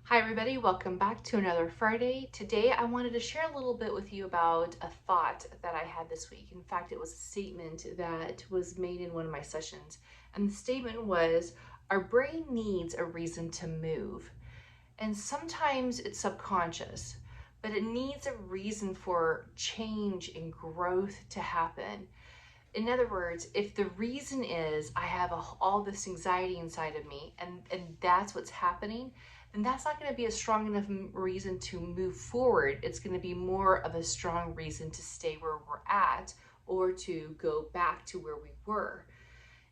Hi everybody, welcome back to another Friday. Today I wanted to share a little bit with you about a thought that I had this week. In fact, it was a statement that was made in one of my sessions. And the statement was, our brain needs a reason to move. And sometimes it's subconscious, but it needs a reason for change and growth to happen. In other words, if the reason is I have all this anxiety inside of me and that's what's happening, then that's not going to be a strong enough reason to move forward. It's going to be more of a strong reason to stay where we're at or to go back to where we were.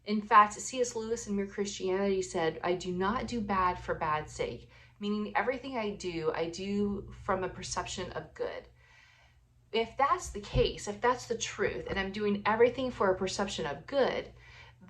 In fact, C.S. Lewis in Mere Christianity said, I do not do bad for bad's sake, meaning everything I do from a perception of good. If that's the case, if that's the truth, and I'm doing everything for a perception of good,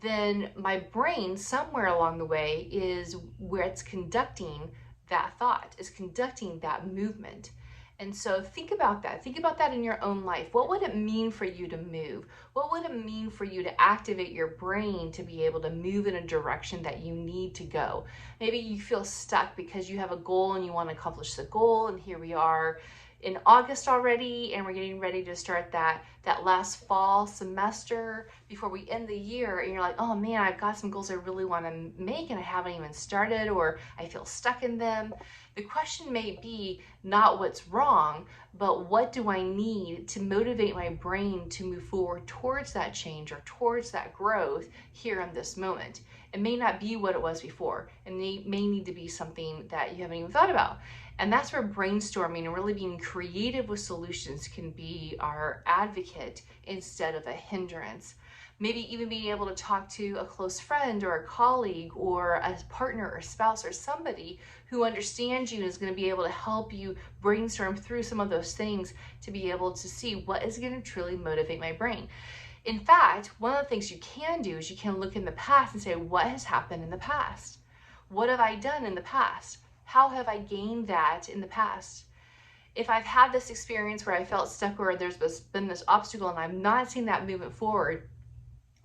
then my brain somewhere along the way is where it's conducting that thought, is conducting that movement. And so think about that. Think about that in your own life. What would it mean for you to move? What would it mean for you to activate your brain to be able to move in a direction that you need to go? Maybe you feel stuck because you have a goal and you want to accomplish the goal, and here we are in August already, and we're getting ready to start that last fall semester before we end the year, and you're like, oh man, I've got some goals I really want to make and I haven't even started, or I feel stuck in them. The question may be not what's wrong, but what do I need to motivate my brain to move forward towards that change or towards that growth here in this moment. It may not be what it was before, and it may need to be something that you haven't even thought about. And that's where brainstorming and really being creative with solutions can be our advocate instead of a hindrance. Maybe even being able to talk to a close friend or a colleague or a partner or spouse or somebody who understands you and is going to be able to help you brainstorm through some of those things to be able to see what is going to truly motivate my brain. In fact, one of the things you can do is you can look in the past and say, what has happened in the past? What have I done in the past? How have I gained that in the past? If I've had this experience where I felt stuck or there's been this obstacle and I'm not seeing that movement forward,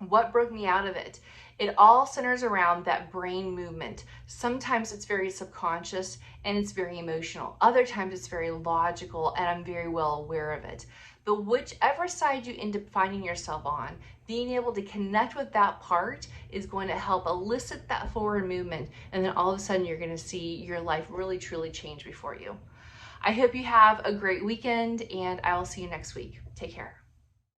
what broke me out of it? It all centers around that brain movement. Sometimes it's very subconscious and it's very emotional. Other times it's very logical and I'm very well aware of it. But whichever side you end up finding yourself on, being able to connect with that part is going to help elicit that forward movement. And then all of a sudden you're going to see your life really truly change before you. I hope you have a great weekend and I will see you next week. Take care.